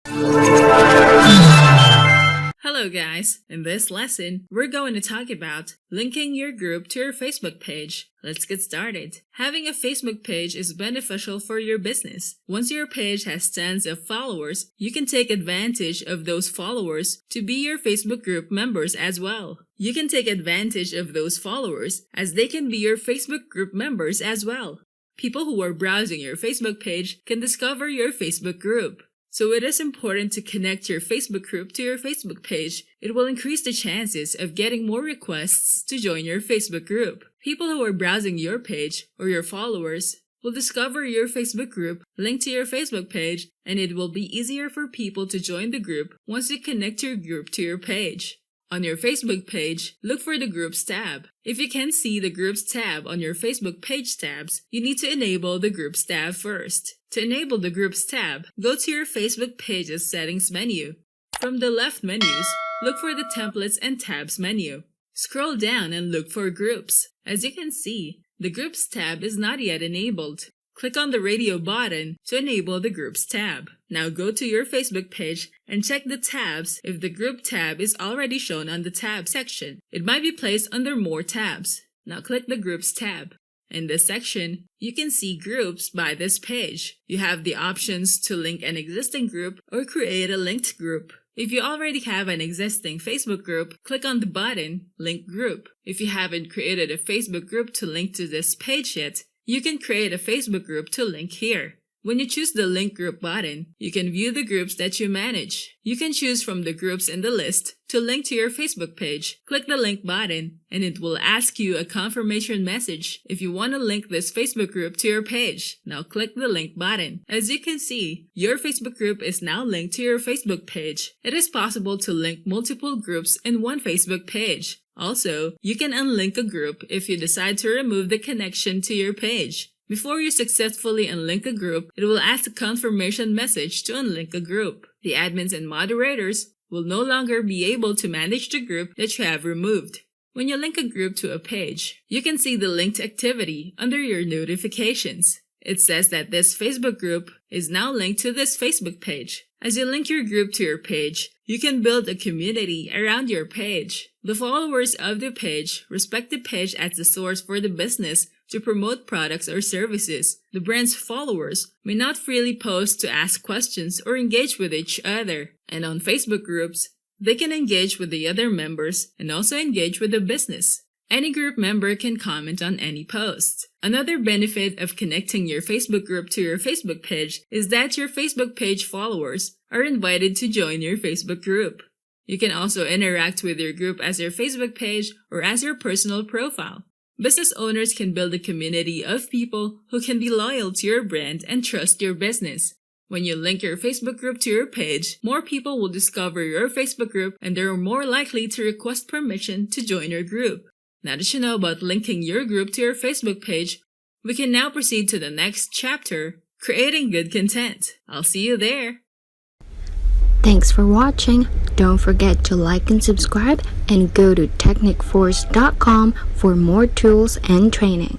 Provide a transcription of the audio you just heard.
Hello guys, in this lesson, we're going to talk about linking your group to your Facebook page. Let's get started. Having a Facebook page is beneficial for your business. Once your page has tons of followers, you can take advantage of those followers to be your Facebook group members as well. You can take advantage of those followers as they can be your Facebook group members as well. People who are browsing your Facebook page can discover your Facebook group. So it is important to connect your Facebook group to your Facebook page. It will increase the chances of getting more requests to join your Facebook group. People who are browsing your page or your followers will discover your Facebook group, link to your Facebook page, and it will be easier for people to join the group once you connect your group to your page. On your Facebook page, look for the Groups tab. If you can't see the Groups tab on your Facebook page tabs, you need to enable the Groups tab first. To enable the Groups tab, go to your Facebook page's Settings menu. From the left menus, look for the Templates and Tabs menu. Scroll down and look for Groups. As you can see, the Groups tab is not yet enabled. Click on the radio button to enable the Groups tab. Now go to your Facebook page and check the tabs if the Group tab is already shown on the tab section. It might be placed under More tabs. Now click the Groups tab. In this section, you can see groups by this page. You have the options to link an existing group or create a linked group. If you already have an existing Facebook group, click on the button Link Group. If you haven't created a Facebook group to link to this page yet, you can create a Facebook group to link here. When you choose the Link Group button, you can view the groups that you manage. You can choose from the groups in the list to link to your Facebook page. Click the Link button, and it will ask you a confirmation message if you want to link this Facebook group to your page. Now click the Link button. As you can see, your Facebook group is now linked to your Facebook page. It is possible to link multiple groups in one Facebook page. Also, you can unlink a group if you decide to remove the connection to your page. Before you successfully unlink a group, it will ask a confirmation message to unlink a group. The admins and moderators will no longer be able to manage the group that you have removed. When you link a group to a page, you can see the linked activity under your notifications. It says that this Facebook group is now linked to this Facebook page. As you link your group to your page, you can build a community around your page. The followers of the page respect the page as the source for the business to promote products or services. The brand's followers may not freely post to ask questions or engage with each other. And on Facebook groups, they can engage with the other members and also engage with the business. Any group member can comment on any post. Another benefit of connecting your Facebook group to your Facebook page is that your Facebook page followers are invited to join your Facebook group. You can also interact with your group as your Facebook page or as your personal profile. Business owners can build a community of people who can be loyal to your brand and trust your business. When you link your Facebook group to your page, more people will discover your Facebook group and they are more likely to request permission to join your group. Now that you know about linking your group to your Facebook page, we can now proceed to the next chapter, creating good content. I'll see you there. Thanks for watching. Don't forget to like and subscribe and go to technicforce.com for more tools and training.